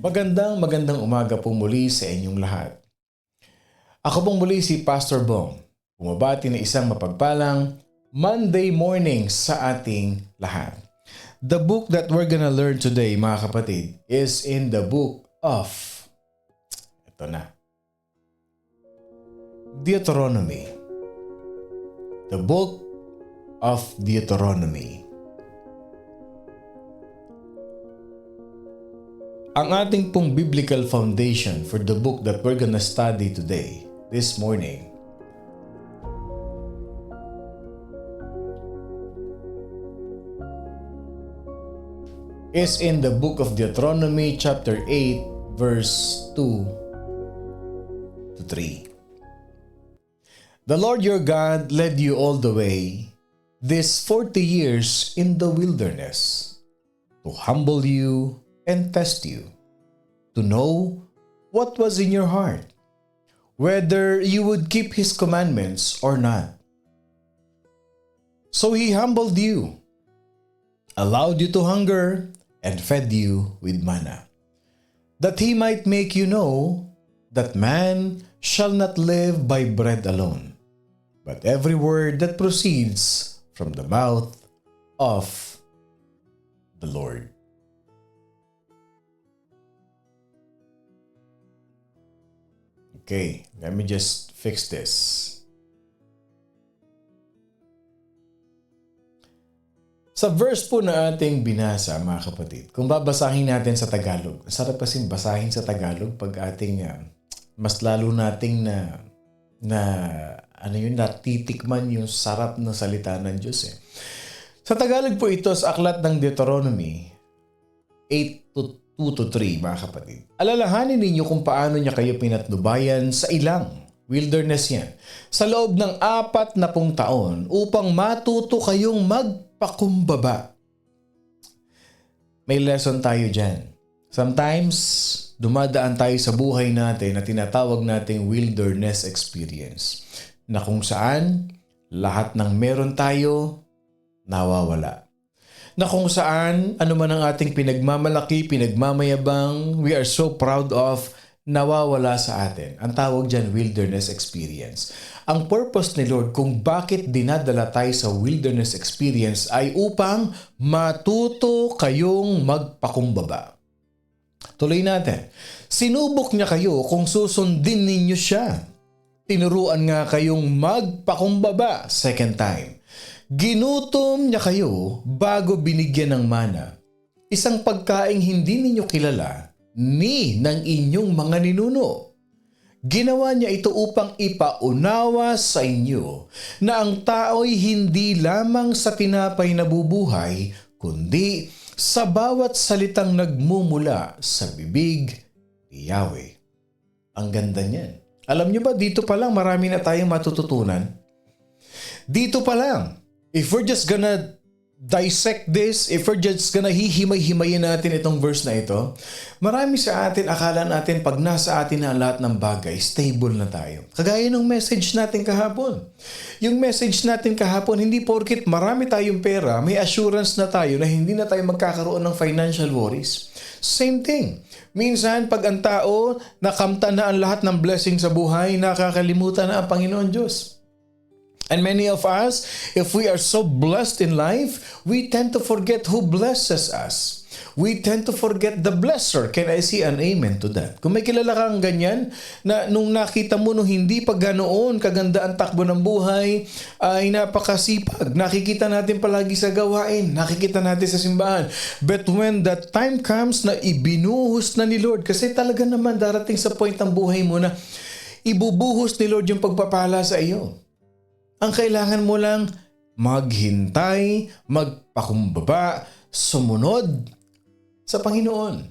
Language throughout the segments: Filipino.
Magandang umaga po muli sa inyong lahat. Ako pong muli si Pastor Bong, bumabati na isang mapagpalang Monday morning sa ating lahat. The book that we're gonna learn today, mga kapatid, is in the book of, Deuteronomy. The book of Deuteronomy. Ang ating pong biblical foundation for the book that we're gonna study today, this morning, is in the book of Deuteronomy chapter 8 verse 2 to 3. The Lord your God led you all the way these 40 years in the wilderness to humble you and test you, to know what was in your heart, whether you would keep His commandments or not. So He humbled you, allowed you to hunger, and fed you with manna, that He might make you know that man shall not live by bread alone, but every word that proceeds from the mouth of the Lord. Okay, let me just fix this. Sa verse po na ating binasa, mga kapatid, kung babasahin natin sa Tagalog, sarap kasing basahin sa Tagalog pag ating mas lalo nating natitikman yung sarap ng salita ng Diyos. Sa Tagalog po ito sa aklat ng Deuteronomy 8:2-3, mga kapatid. Alalahanin ninyo kung paano niya kayo pinatnubayan sa ilang wilderness yan sa loob ng 40 taon upang matuto kayong magpakumbaba. May lesson tayo dyan. Sometimes, dumadaan tayo sa buhay natin na tinatawag nating wilderness experience, na kung saan lahat ng meron tayo nawawala. Na kung saan, ano man ang ating pinagmamalaki, pinagmamayabang, we are so proud of, nawawala sa atin. Ang tawag dyan, wilderness experience. Ang purpose ni Lord kung bakit dinadala tayo sa wilderness experience ay upang matuto kayong magpakumbaba. Tuloy natin. Sinubok niya kayo kung susundin ninyo siya. Tinuruan nga kayong magpakumbaba, second time. Ginutom niya kayo bago binigyan ng mana, isang pagkaing hindi ninyo kilala ni ng inyong mga ninuno. Ginawa niya ito upang ipaunawa sa inyo na ang tao'y hindi lamang sa tinapay nabubuhay, kundi sa bawat salitang nagmumula sa bibig ni Yahweh. Ang ganda niyan. Alam niyo ba, dito pa lang marami na tayong matututunan. Dito pa lang. If we're just gonna dissect this, if we're just gonna hihimay-himayin natin itong verse na ito, marami sa atin, akala natin pag nasa atin na lahat ng bagay, stable na tayo. Kagaya ng message natin kahapon. Yung message natin kahapon, hindi porkit marami tayong pera, may assurance na tayo na hindi na tayo magkakaroon ng financial worries. Same thing. Minsan, pag ang tao nakamtan na ang lahat ng blessing sa buhay, nakakalimutan na ang Panginoon Diyos. And many of us, if we are so blessed in life, we tend to forget who blesses us. We tend to forget the blesser. Can I see an amen to that? Kung may kilala kang ganyan, na nung nakita mo nung hindi pa ganoon kaganda ang takbo ng buhay, ay napakasipag. Nakikita natin palagi sa gawain, nakikita natin sa simbahan. But when that time comes na ibinuhos na ni Lord, kasi talaga naman darating sa point ng buhay mo na ibubuhos ni Lord yung pagpapala sa iyo. Ang kailangan mo lang maghintay, magpakumbaba, sumunod sa Panginoon.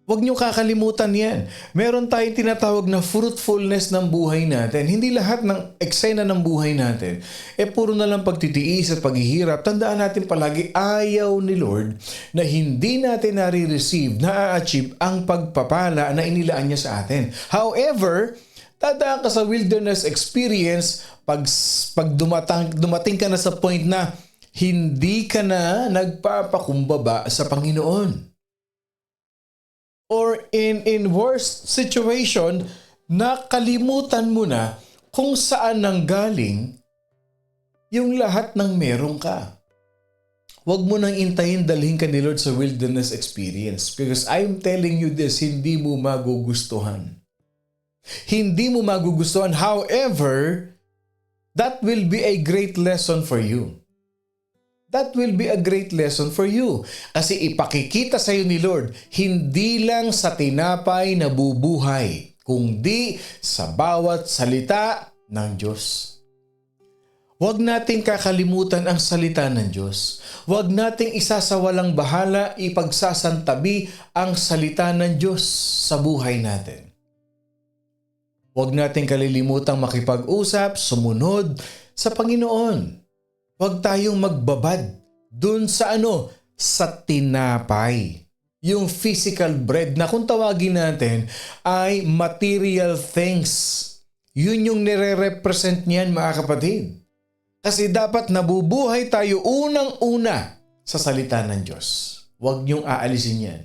Huwag niyo kakalimutan yan. Meron tayong tinatawag na fruitfulness ng buhay natin. Hindi lahat ng eksena ng buhay natin puro na lang pagtitiis at paghihirap. Tandaan natin palagi, ayaw ni Lord na hindi natin nare-receive, na-achieve ang pagpapala na inilaan niya sa atin. However, dadaan ka sa wilderness experience pag dumating ka na sa point na hindi ka na nagpapakumbaba sa Panginoon. or in worst situation, nakalimutan mo na kung saan nanggaling yung lahat ng meron ka. Huwag mo nang intayin dalhin ka ni Lord sa wilderness experience, because I'm telling you this, hindi mo magugustuhan. Hindi mo magugustuhan. However, that will be a great lesson for you. That will be a great lesson for you. Kasi ipakikita sa iyo ni Lord, hindi lang sa tinapay na bubuhay, kundi sa bawat salita ng Diyos. Huwag nating kakalimutan ang salita ng Diyos. Huwag nating isasawalang bahala ipagsasantabi ang salita ng Diyos sa buhay natin. Huwag nating kalilimutang makipag-usap, sumunod sa Panginoon. Huwag tayong magbabad dun sa sa tinapay. Yung physical bread na kung tawagin natin ay material things. Yun yung nire-represent niyan, mga kapatid. Kasi dapat nabubuhay tayo unang-una sa salita ng Diyos. Huwag niyong aalisin yan.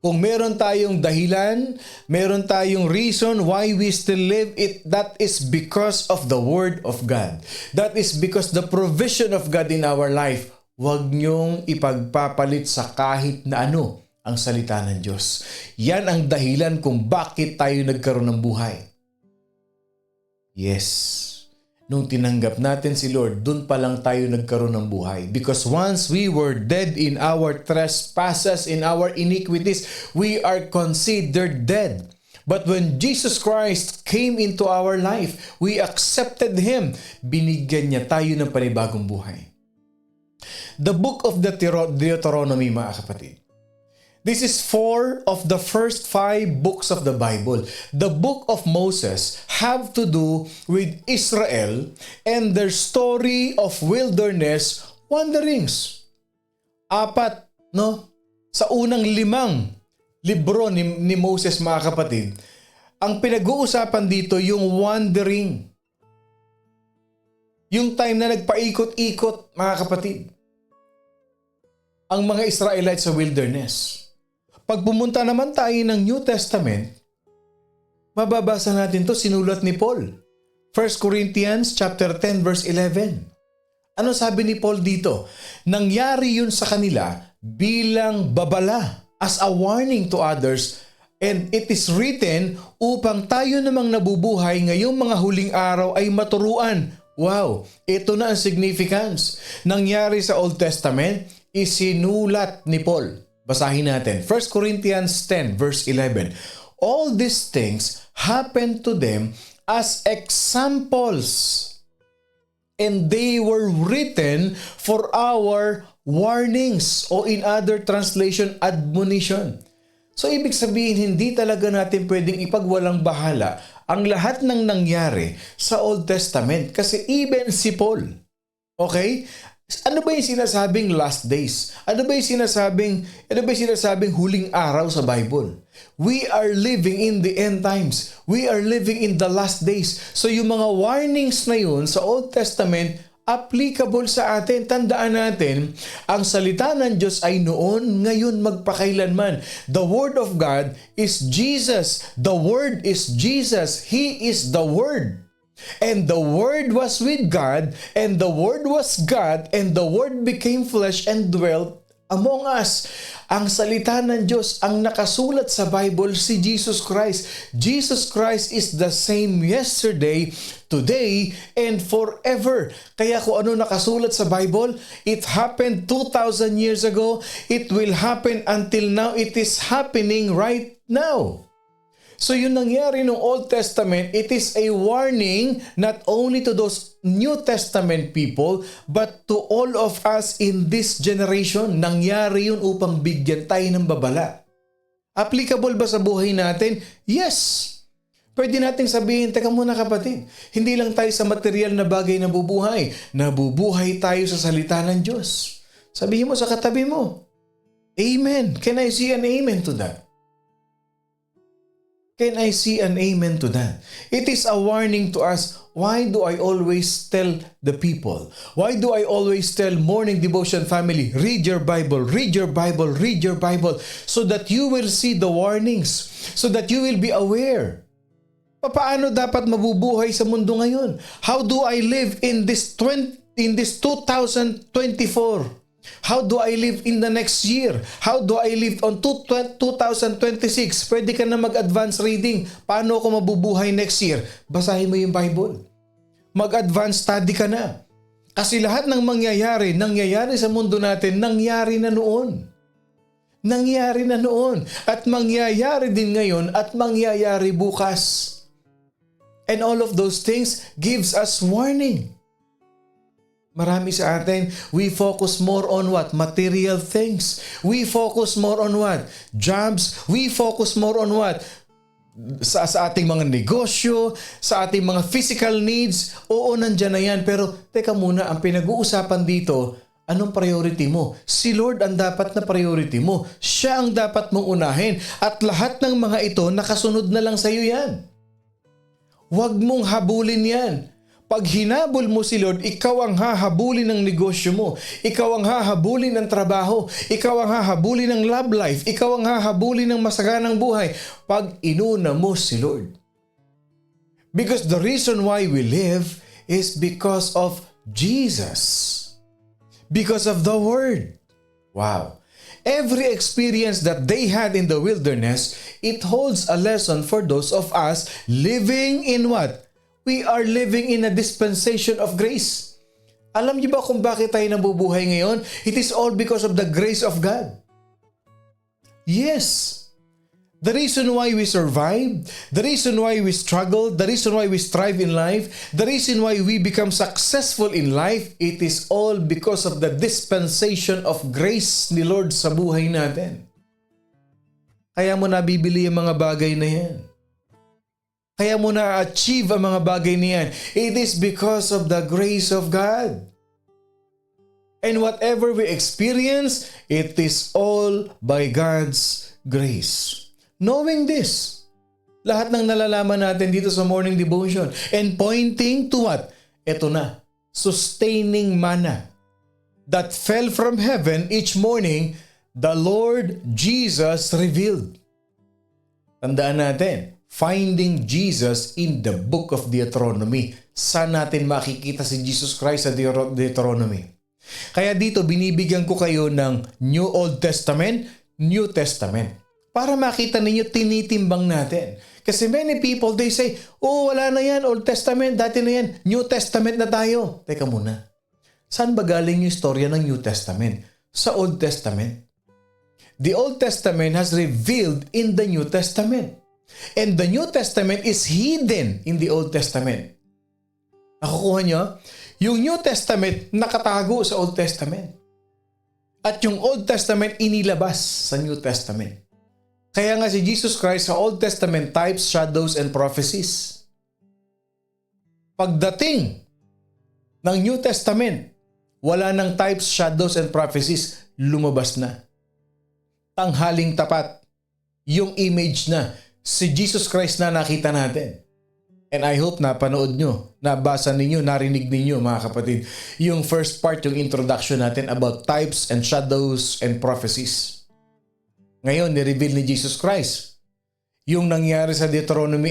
Kung meron tayong dahilan, meron tayong reason why we still live, that is because of the Word of God. That is because the provision of God in our life. Huwag niyong ipagpapalit sa kahit na ang salita ng Diyos. Yan ang dahilan kung bakit tayo nagkaroon ng buhay. Yes. Nung tinanggap natin si Lord, dun pa lang tayo nagkaroon ng buhay. Because once we were dead in our trespasses, in our iniquities, we are considered dead. But when Jesus Christ came into our life, we accepted Him. Binigyan niya tayo ng panibagong buhay. The book of the Deuteronomy, mga kapatid. This is 4 of the first 5 books of the Bible. The book of Moses have to do with Israel and their story of wilderness wanderings. 4, sa unang 5 libro ni Moses, mga kapatid, ang pinag-uusapan dito yung wandering. Yung time na nagpaikot-ikot, mga kapatid, ang mga Israelites sa wilderness. Pag pumunta naman tayo ng New Testament, mababasa natin to sinulat ni Paul. 1 Corinthians chapter 10 verse 11. Ano sabi ni Paul dito? Nangyari yun sa kanila bilang babala, as a warning to others, and it is written upang tayo namang nabubuhay ngayong mga huling araw ay maturuan. Wow, ito na ang significance. Nangyari sa Old Testament, isinulat ni Paul. Basahin natin. 1 Corinthians 10 verse 11. All these things happened to them as examples, and they were written for our warnings, o in other translation, admonition. So ibig sabihin, hindi talaga natin pwedeng ipagwalang bahala ang lahat ng nangyari sa Old Testament, kasi even si Paul, okay? Ano ba yung sinasabing last days? Ano ba yung sinasabing huling araw sa Bible? We are living in the end times. We are living in the last days. So yung mga warnings na yun sa Old Testament, applicable sa atin. Tandaan natin, ang salita ng Diyos ay noon, ngayon, magpakailanman. The Word of God is Jesus. The Word is Jesus. He is the Word. And the Word was with God, and the Word was God, and the Word became flesh and dwelt among us. Ang salita ng Diyos, ang nakasulat sa Bible, si Jesus Christ. Jesus Christ is the same yesterday, today, and forever. Kaya kung ano nakasulat sa Bible, it happened 2,000 years ago, it will happen until now, it is happening right now. So yung nangyari ng Old Testament, it is a warning not only to those New Testament people, but to all of us in this generation. Nangyari yun upang bigyan tayo ng babala. Applicable ba sa buhay natin? Yes! Pwede nating sabihin, teka muna kapatid, hindi lang tayo sa material na bagay na bubuhay. Nabubuhay tayo sa salita ng Diyos. Sabihin mo sa katabi mo, Amen. Can I see an amen to that? Can I see an amen to that? It is a warning to us. Why do I always tell the people? Why do I always tell Morning Devotion family, read your Bible, read your Bible, read your Bible, so that you will see the warnings, so that you will be aware. Paano dapat mabubuhay sa mundo ngayon? How do I live in this 2024? How do I live in the next year? How do I live on 2026? Pwede ka na mag-advance reading. Paano ako mabubuhay next year? Basahin mo yung Bible. Mag-advance study ka na. Kasi lahat ng nangyayari sa mundo natin, nangyari na noon. Nangyari na noon. At mangyayari din ngayon at mangyayari bukas. And all of those things gives us warning. Marami sa atin, we focus more on what? Material things. We focus more on what? Jobs. We focus more on what? Sa ating mga negosyo, sa ating mga physical needs. Oo, nandyan na yan. Pero teka muna, ang pinag-uusapan dito, anong priority mo? Si Lord ang dapat na priority mo. Siya ang dapat mong unahin. At lahat ng mga ito, nakasunod na lang sa iyo yan. Huwag mong habulin yan. Pag hinabol mo si Lord, ikaw ang hahabulin ng negosyo mo. Ikaw ang hahabulin ng trabaho. Ikaw ang hahabulin ng love life. Ikaw ang hahabulin ng masaganang buhay. Pag inuna mo si Lord. Because the reason why we live is because of Jesus. Because of the Word. Wow. Every experience that they had in the wilderness, it holds a lesson for those of us living in what? We are living in a dispensation of grace. Alam niyo ba kung bakit tayo nabubuhay ngayon? It is all because of the grace of God. Yes. The reason why we survive, the reason why we struggle, the reason why we strive in life, the reason why we become successful in life, it is all because of the dispensation of grace ni Lord sa buhay natin. Kaya mo nabibili ang mga bagay na yan. Kaya mo na-achieve ang mga bagay niyan. It is because of the grace of God. And whatever we experience, it is all by God's grace. Knowing this, lahat ng nalalaman natin dito sa Morning Devotion and pointing to what? Ito na, sustaining manna that fell from heaven each morning, the Lord Jesus revealed. Tandaan natin, finding Jesus in the book of Deuteronomy. Saan natin makikita si Jesus Christ sa Deuteronomy? Kaya dito binibigyan ko kayo ng New Old Testament, New Testament. Para makita ninyo, tinitimbang natin. Kasi many people, they say, oh, wala na yan, Old Testament, dati na yan, New Testament na tayo. Teka muna, saan ba galing yung istorya ng New Testament? Sa Old Testament. The Old Testament has revealed in the New Testament. And the New Testament is hidden in the Old Testament. Nakukuha nyo? Yung New Testament nakatago sa Old Testament. At yung Old Testament inilabas sa New Testament. Kaya nga si Jesus Christ sa Old Testament types, shadows, and prophecies. Pagdating ng New Testament, wala ng types, shadows, and prophecies, lumabas na. Tanghaling tapat, yung image na, si Jesus Christ na nakita natin. And I hope na panood nyo, nabasa ninyo, narinig ninyo mga kapatid, yung first part, yung introduction natin about types and shadows and prophecies. Ngayon, ni-reveal ni Jesus Christ. Yung nangyari sa Deuteronomy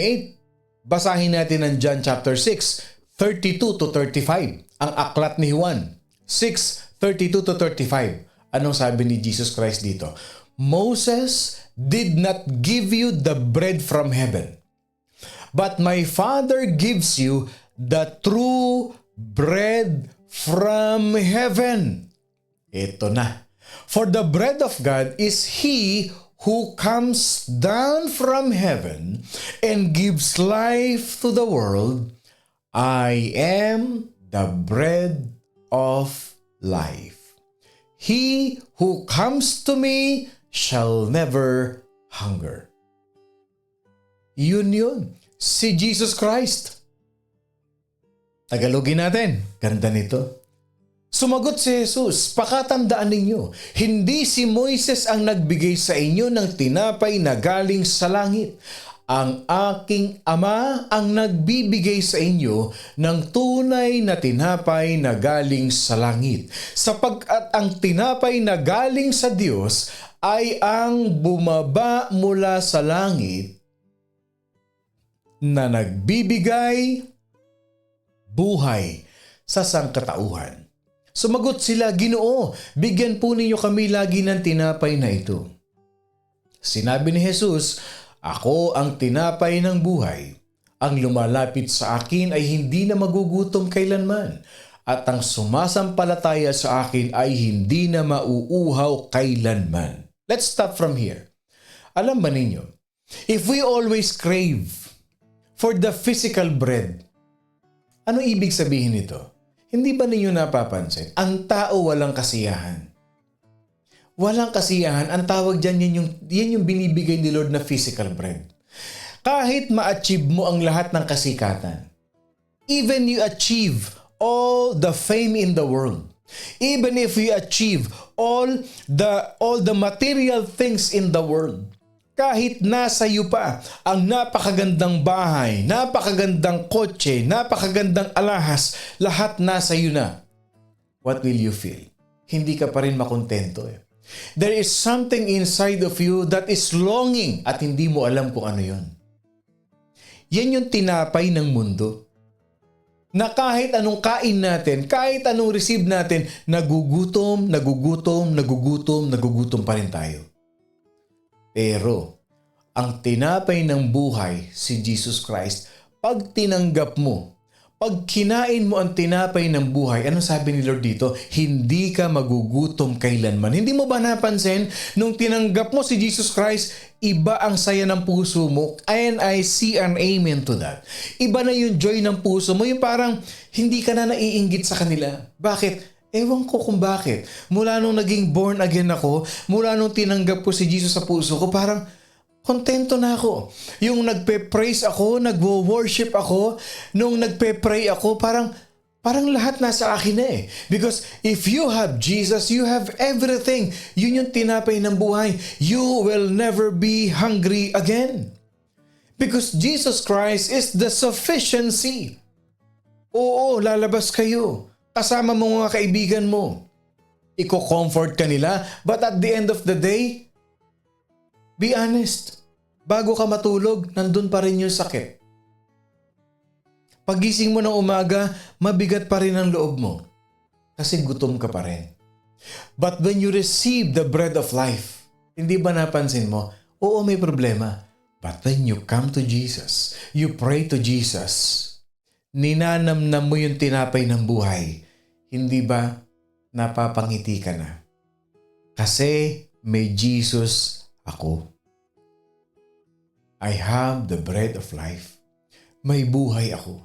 8, basahin natin ang John chapter 6, 32 to 35. Ang aklat ni Juan, 6, 32 to 35. Anong sabi ni Jesus Christ dito? Moses did not give you the bread from heaven, but my Father gives you the true bread from heaven. Ito na. For the bread of God is He who comes down from heaven and gives life to the world. I am the bread of life. He who comes to me shall never hunger. Yun. Si Jesus Christ. Tagalogin natin. Ganda nito. Sumagot si Jesus, pakatandaan ninyo, hindi si Moises ang nagbigay sa inyo ng tinapay na galing sa langit. Ang aking Ama ang nagbibigay sa inyo ng tunay na tinapay na galing sa langit. Sapagkat ang tinapay na galing sa Diyos ay ang bumaba mula sa langit na nagbibigay buhay sa sangkatauhan. Sumagot sila, Ginoo, bigyan po ninyo kami lagi ng tinapay na ito. Sinabi ni Jesus, Ako ang tinapay ng buhay. Ang lumalapit sa akin ay hindi na magugutom kailanman, at ang sumasampalataya sa akin ay hindi na mauuhaw kailanman. Let's stop from here. Alam ba ninyo, if we always crave for the physical bread, ano ibig sabihin nito? Hindi ba ninyo napapansin? Ang tao walang kasiyahan. Walang kasiyahan, ang tawag dyan, yan yung binibigay ni Lord na physical bread. Kahit ma-achieve mo ang lahat ng kasikatan, even you achieve all the fame in the world, even if you achieve all the material things in the world, kahit nasa iyo pa ang napakagandang bahay, napakagandang kotse, napakagandang alahas, lahat nasa iyo na, what will you feel? Hindi ka pa rin makontento eh. There is something inside of you that is longing at hindi mo alam kung ano yun. Yan yung tinapay ng mundo. Na kahit anong kain natin, kahit anong receive natin, nagugutom pa rin tayo. Pero, ang tinapay ng buhay, si Jesus Christ, pag tinanggap mo, pag kinain mo ang tinapay ng buhay, ano sabi ni Lord dito? Hindi ka magugutom kailanman. Hindi mo ba napansin, nung tinanggap mo si Jesus Christ, iba ang saya ng puso mo, and I see an amen to that. Iba na yung joy ng puso mo, yung parang hindi ka na naiinggit sa kanila. Bakit? Ewan ko kung bakit. Mula nung naging born again ako, mula nung tinanggap ko si Jesus sa puso ko, parang kontento na ako. Yung nagpe-praise ako, nagwo-worship ako, nung nagpe-pray ako, parang lahat nasa akin na eh. Because if you have Jesus, you have everything. Yun yung tinapay ng buhay. You will never be hungry again. Because Jesus Christ is the sufficiency. Oo, lalabas kayo. Kasama mo mga kaibigan mo. Iko-comfort ka nila. But at the end of the day, be honest. Bago ka matulog, nandun pa rin yung sakit. Pagising mo ng umaga, mabigat pa rin ang loob mo. Kasi gutom ka pa rin. But when you receive the bread of life, hindi ba napansin mo? Oo, may problema. But when you come to Jesus, you pray to Jesus, ninanamnam mo yung tinapay ng buhay, hindi ba napapangiti ka na? Kasi may Jesus ako. I have the bread of life. May buhay ako.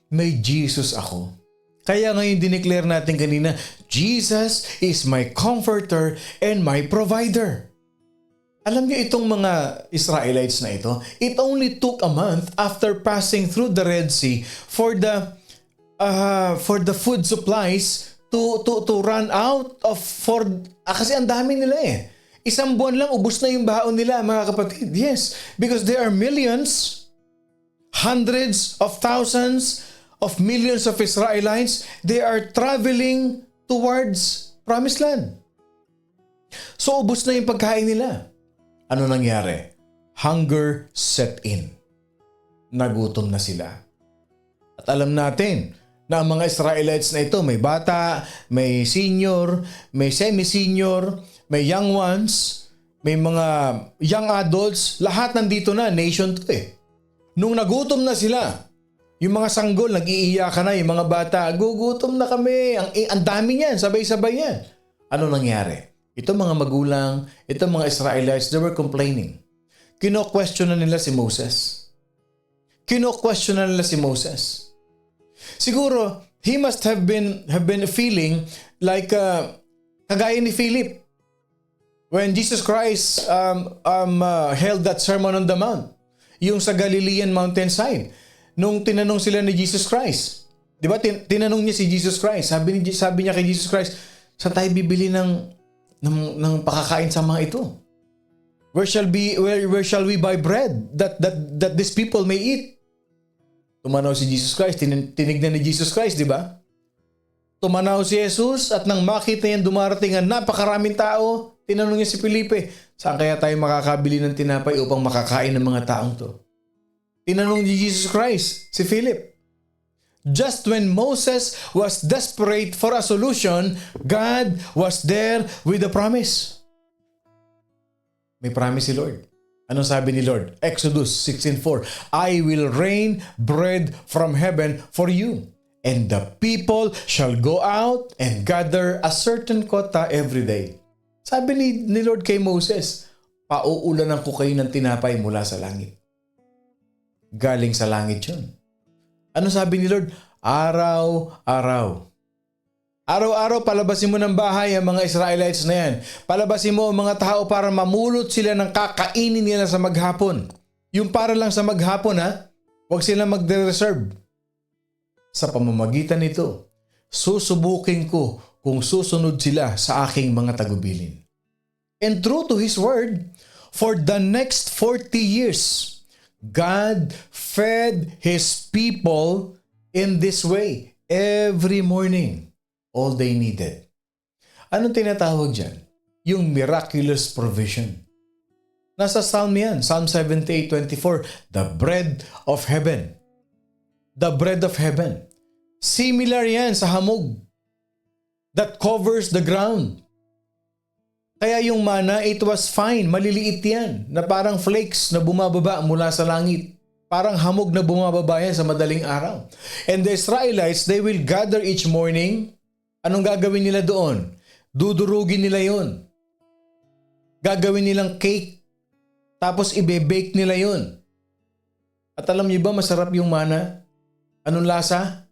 May Jesus ako. Kaya ngayon dineclare natin kanina, Jesus is my comforter and my provider. Alam niyo itong mga Israelites na ito, it only took a month after passing through the Red Sea for the food supplies to run out of kasi ang dami nila eh. Isang buwan lang, ubos na yung baon nila, mga kapatid. Yes, because there are millions, hundreds of thousands of millions of Israelites, they are traveling towards Promised Land. So, ubos na yung pagkain nila. Ano nangyari? Hunger set in. Nagutom na sila. At alam natin na ang mga Israelites na ito, may bata, may senior, may semi-senior, may young ones, may mga young adults, lahat nandito na, nation to eh. Nung nagutom na sila, yung mga sanggol, nag-iiyakan na, yung mga bata, gugutom na kami, ang dami niyan, sabay-sabay yan. Ano nangyari? Ito mga magulang, ito mga Israelites, they were complaining. Kino-question na nila si Moses. Siguro, he must have been feeling like kagaya ni Philip when Jesus Christ held that Sermon on the Mount, yung sa Galilean mountainside, nung tinanong sila ni Jesus Christ. Di ba? Tinanong niya si Jesus Christ. Sabi niya kay Jesus Christ, saan tayo bibili ng pakakain sa mga ito? Where shall we buy bread that these people may eat? Tumanaw si Jesus Christ, tinignan ni Jesus Christ, di ba? Tumanaw si Jesus at nang makita niyan dumarating ang napakaraming tao, tinanong niya si Felipe, saan kaya tayo makakabili ng tinapay upang makakain ng mga taong to? Tinanong ni Jesus Christ si Philip. Just when Moses was desperate for a solution, God was there with a promise. May promise si Lord. Anong sabi ni Lord? Exodus 16:4, I will rain bread from heaven for you, and the people shall go out and gather a certain quota every day. Sabi ni Lord kay Moses, pauulanan ko kayo ng tinapay mula sa langit. Galing sa langit yun. Ano sabi ni Lord? Araw-araw. Araw-araw palabasin mo ng bahay ang mga Israelites na yan. Palabasin mo ang mga tao para mamulot sila ng kakainin nila sa maghapon. Yung para lang sa maghapon ha. Huwag sila magde-reserve. Sa pamamagitan nito, susubukin ko kung susunod sila sa aking mga tagubilin. And true to His word, for the next 40 years, God fed His people in this way every morning. All they needed. Anong tinatawag dyan? Yung miraculous provision. Nasa Psalm yan, Psalm 78:24, the bread of heaven. The bread of heaven. Similar yan sa hamog that covers the ground. Kaya yung manna, it was fine, maliliit yan, na parang flakes na bumababa mula sa langit. Parang hamog na bumababa yan sa madaling araw. And the Israelites, they will gather each morning. Anong gagawin nila doon? Dudurugin nila yon. Gagawin nilang cake. Tapos ibe-bake nila yon. At alam niyo ba masarap yung mana? Anong lasa?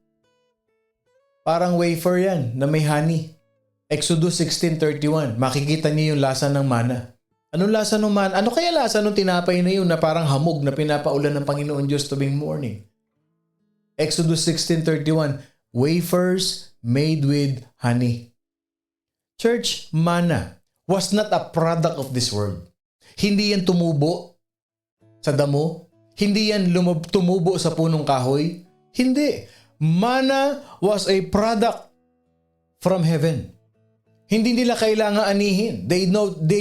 Parang wafer yan na may honey. Exodus 16:31. Makikita niyo yung lasa ng mana. Anong lasa ng mana? Ano kaya lasa ng tinapay na yun na parang hamog na pinapaulan ng Panginoon Diyos tuwing morning? Exodus 16:31. Wafers made with honey. Church, manna was not a product of this world. Hindi yan tumubo sa damo. Hindi yan tumubo sa punong kahoy. Hindi. Manna was a product from heaven. Hindi nila kailangan anihin. They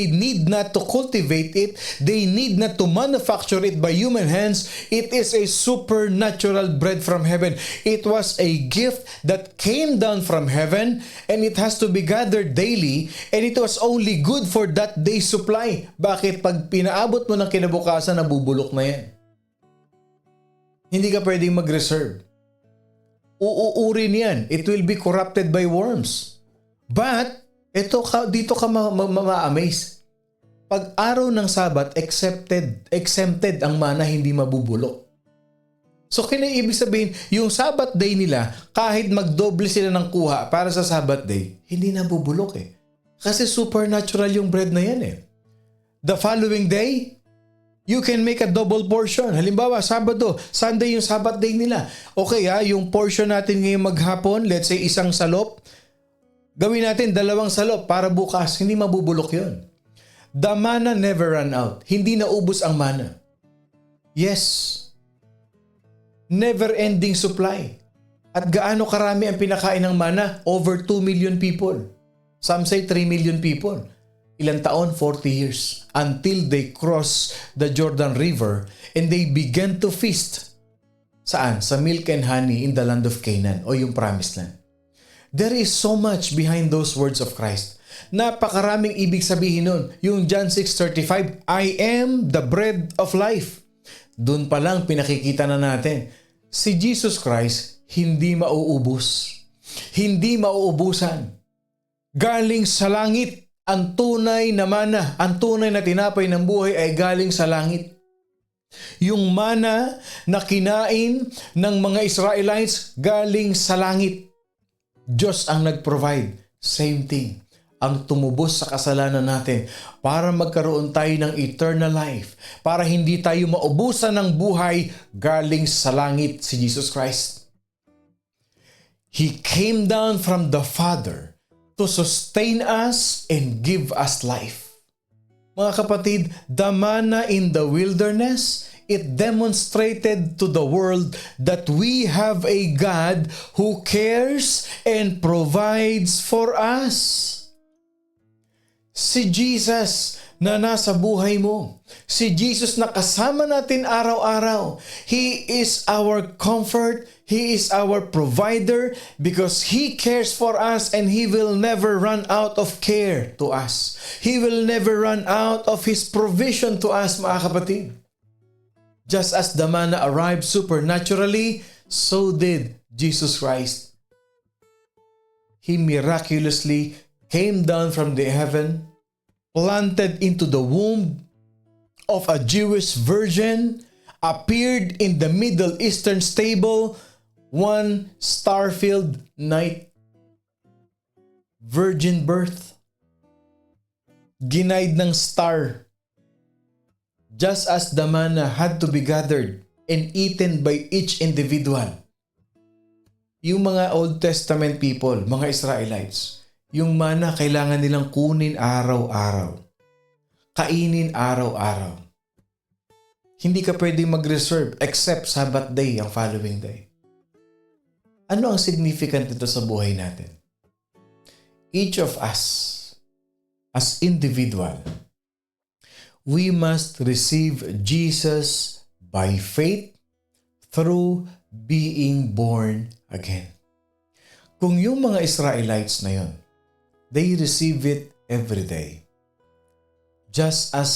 need not to cultivate it. They need not to manufacture it by human hands. It is a supernatural bread from heaven. It was a gift that came down from heaven and it has to be gathered daily and it was only good for that day's supply. Bakit? Pag pinaabot mo ng kinabukasan, nabubulok na yan. Hindi ka pwedeng mag-reserve. Uuurin yan. It will be corrupted by worms. But dito ka ma-amaze. Pag araw ng Sabat, exempted ang mana, hindi mabubulok. So ibig sabihin, yung Sabbath day nila, kahit magdoble sila ng kuha para sa Sabbath day, hindi nabubulok eh. Kasi supernatural yung bread na yan eh. The following day, you can make a double portion. Halimbawa, Sabado, Sunday yung Sabbath day nila. Okay yung portion natin ngayong maghapon, let's say isang salop, gawin natin 2 salop para bukas, hindi mabubulok yun. The manna never run out. Hindi naubos ang manna. Yes. Never-ending supply. At gaano karami ang pinakain ng manna? Over 2 million people. Some say 3 million people. Ilang taon? 40 years. Until they cross the Jordan River and they began to feast. Saan? Sa milk and honey in the land of Canaan o yung promised land. There is so much behind those words of Christ. Napakaraming ibig sabihin nun. Yung John 6:35, I am the bread of life. Doon pa lang pinakikita na natin, si Jesus Christ hindi mauubos. Hindi mauubusan. Galing sa langit, ang tunay na mana, ang tunay na tinapay ng buhay ay galing sa langit. Yung mana na kinain ng mga Israelites galing sa langit. Diyos ang nag-provide. Same thing. Ang tumubos sa kasalanan natin para magkaroon tayo ng eternal life. Para hindi tayo maubusan ng buhay galing sa langit si Jesus Christ. He came down from the Father to sustain us and give us life. Mga kapatid, the manna in the wilderness, it demonstrated to the world that we have a God who cares and provides for us. Si Jesus na nasa buhay mo. Si Jesus na kasama natin araw-araw. He is our comfort. He is our provider because He cares for us and He will never run out of care to us. He will never run out of His provision to us, mga kapatid. Just as the manna arrived supernaturally, so did Jesus Christ. He miraculously came down from the heaven, planted into the womb of a Jewish virgin, appeared in the Middle Eastern stable one star-filled night. Virgin birth. Ginaid ng star. Just as the manna had to be gathered and eaten by each individual. Yung mga Old Testament people, mga Israelites, yung manna kailangan nilang kunin araw-araw. Kainin araw-araw. Hindi ka pwedeng mag-reserve except Sabbath day ang following day. Ano ang significant nito sa buhay natin? Each of us, as individual, we must receive Jesus by faith through being born again. Kung yung mga Israelites na yun, they receive it every day. Just as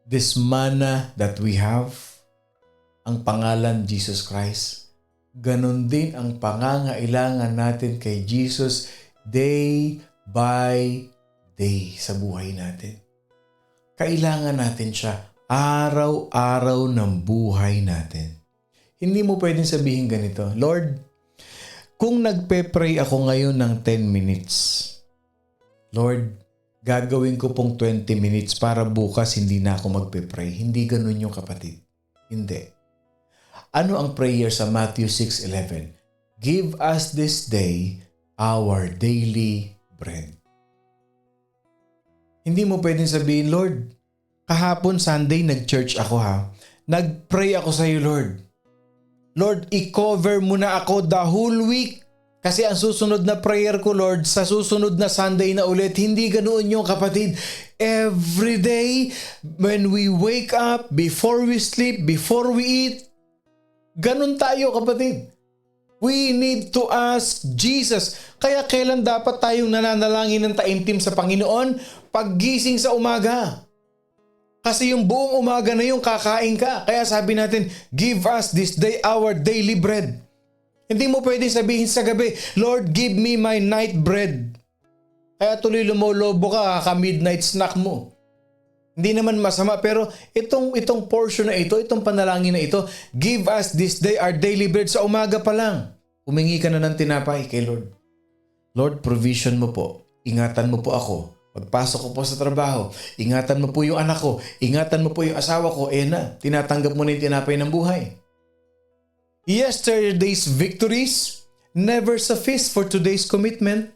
this manna that we have, ang pangalan Jesus Christ, ganon din ang pangangailangan natin kay Jesus day by day sa buhay natin. Kailangan natin siya araw-araw ng buhay natin. Hindi mo pwedeng sabihin ganito, Lord, kung nagpe-pray ako ngayon ng 10 minutes, Lord, gagawin ko pong 20 minutes para bukas hindi na ako magpe-pray. Hindi ganun yung kapatid. Hindi. Ano ang prayer sa Matthew 6:11? Give us this day our daily bread. Hindi mo pwedeng sabihin, Lord, kahapon Sunday nag-church ako ha. Nag-pray ako sa iyo, Lord. Lord, i-cover mo na ako the whole week. Kasi ang susunod na prayer ko, Lord, sa susunod na Sunday na ulit, hindi ganoon yung kapatid. Every day, when we wake up, before we sleep, before we eat, ganun tayo, kapatid. We need to ask Jesus. Kaya kailan dapat tayong nananalangin ng taimtim sa Panginoon? Paggising sa umaga. Kasi yung buong umaga na yung kakain ka. Kaya sabi natin, give us this day our daily bread. Hindi mo pwedeng sabihin sa gabi, Lord, give me my night bread. Kaya tuloy lumolobo ka, ka-midnight snack mo. Hindi naman masama, pero itong portion na ito, itong panalangin na ito, give us this day our daily bread. Sa umaga pa lang, humingi ka na ng tinapay kay Lord. Lord, provision mo po. Ingatan mo po ako. Pagpasok ko po sa trabaho, ingatan mo po yung anak ko, ingatan mo po yung asawa ko, na, tinatanggap mo na yung tinapay ng buhay. Yesterday's victories never suffice for today's commitment.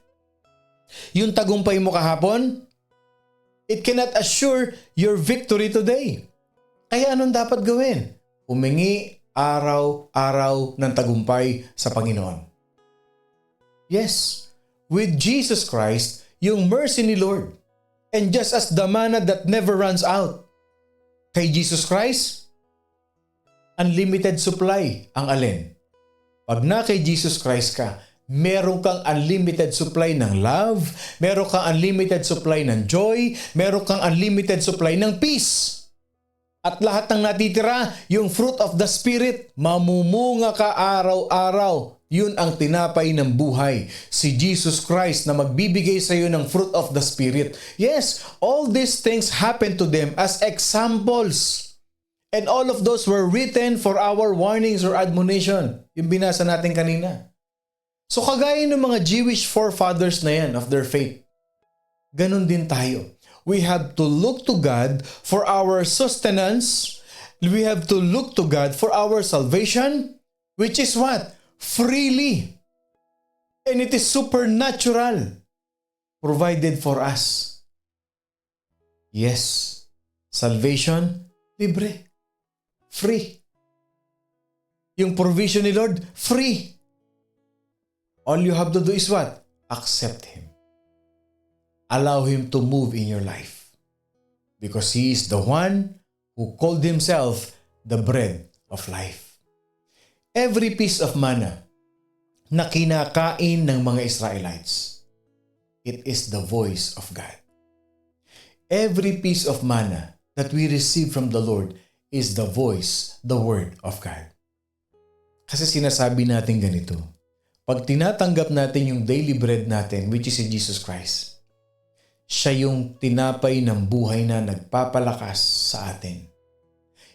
Yung tagumpay mo kahapon, it cannot assure your victory today. Kaya anong dapat gawin? Humingi araw-araw ng tagumpay sa Panginoon. Yes, with Jesus Christ, yung mercy ni Lord. And just as the manna that never runs out, kay Jesus Christ, unlimited supply ang alin. Pag na kay Jesus Christ ka, meron kang unlimited supply ng love, meron kang unlimited supply ng joy, meron kang unlimited supply ng peace. At lahat ng natitira, yung fruit of the Spirit, mamumunga ka araw-araw. Yun ang tinapay ng buhay. Si Jesus Christ na magbibigay sa iyo ng fruit of the Spirit. Yes, all these things happen to them as examples. And all of those were written for our warnings or admonition. Yung binasa natin kanina. So kagaya ng mga Jewish forefathers na yan of their faith, ganun din tayo. We have to look to God for our sustenance. We have to look to God for our salvation, which is what? Freely. And it is supernatural. Provided for us. Yes. Salvation, libre. Free. Yung provision ni Lord, free. All you have to do is what? Accept Him. Allow Him to move in your life. Because He is the one who called Himself the bread of life. Every piece of manna na kinakain ng mga Israelites, it is the voice of God. Every piece of manna that we receive from the Lord is the voice, the word of God. Kasi sinasabi natin ganito, pag tinatanggap natin yung daily bread natin, which is si Jesus Christ, siya yung tinapay ng buhay na nagpapalakas sa atin.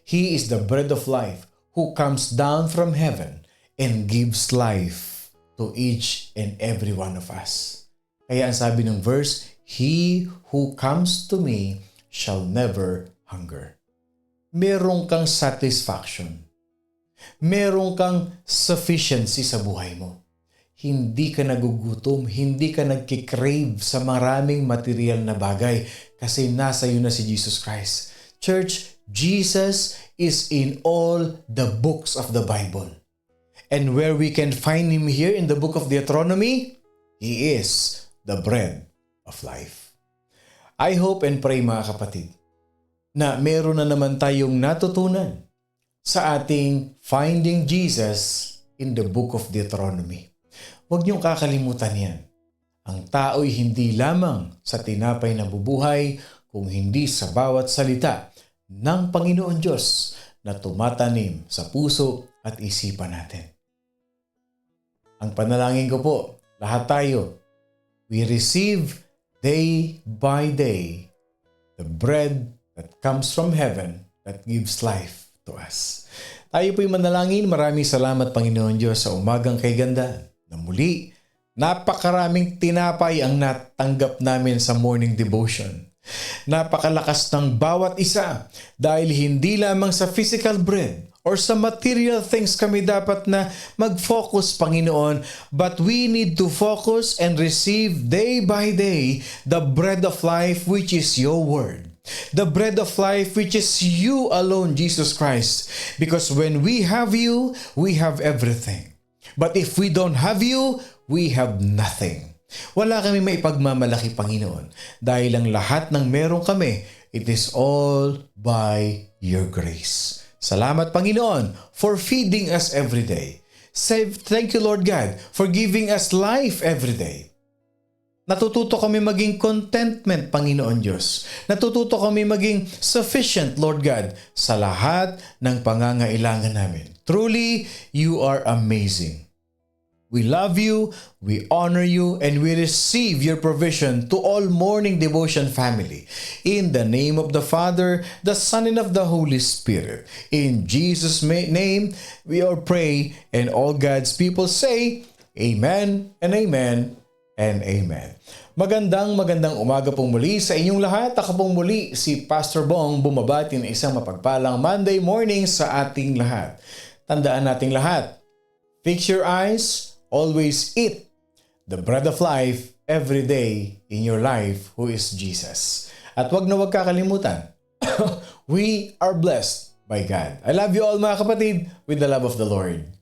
He is the bread of life who comes down from heaven and gives life to each and every one of us. Kaya ang sabi ng verse, He who comes to me shall never hunger. Meron kang satisfaction. Meron kang sufficiency sa buhay mo. Hindi ka nagugutom, hindi ka nagkikrave sa maraming material na bagay kasi nasa iyo na si Jesus Christ. Church, Jesus is in all the books of the Bible. And where we can find Him here in the book of Deuteronomy, He is the bread of life. I hope and pray mga kapatid na meron na naman tayong natutunan sa ating finding Jesus in the book of Deuteronomy. Huwag niyong kakalimutan yan. Ang tao'y hindi lamang sa tinapay na bubuhay kung hindi sa bawat salita ng Panginoon Diyos na tumatanim sa puso at isipan natin. Ang panalangin ko po, lahat tayo, we receive day by day the bread that comes from heaven that gives life to us. Tayo po'y manalangin. Maraming salamat, Panginoon Diyos, sa umagang kay ganda na muli, napakaraming tinapay ang natanggap namin sa morning devotion. Napakalakas ng bawat isa dahil hindi lamang sa physical bread or sa material things kami dapat na mag-focus, Panginoon, but we need to focus and receive day by day the bread of life which is your word. The bread of life which is you alone, Jesus Christ. Because when we have you, we have everything. But if we don't have you, we have nothing. Wala kami maipagmamalaki, Panginoon. Dahil ang lahat ng meron kami, it is all by your grace. Salamat, Panginoon, for feeding us every day. Thank you, Lord God, for giving us life every day. Natututo kami maging contentment, Panginoon Diyos. Natututo kami maging sufficient, Lord God, sa lahat ng pangangailangan namin. Truly, you are amazing. We love you, we honor you, and we receive your provision to all morning devotion family. In the name of the Father, the Son, and of the Holy Spirit. In Jesus' name, we all pray, and all God's people say, Amen and Amen and Amen. Magandang umaga pong muli sa inyong lahat. Ako pong muli si Pastor Bong bumabati ng isang mapagpalang Monday morning sa ating lahat. Tandaan nating lahat, fix your eyes, always eat the bread of life every day in your life who is Jesus. At wag na wag kakalimutan, we are blessed by God. I love you all mga kapatid with the love of the Lord.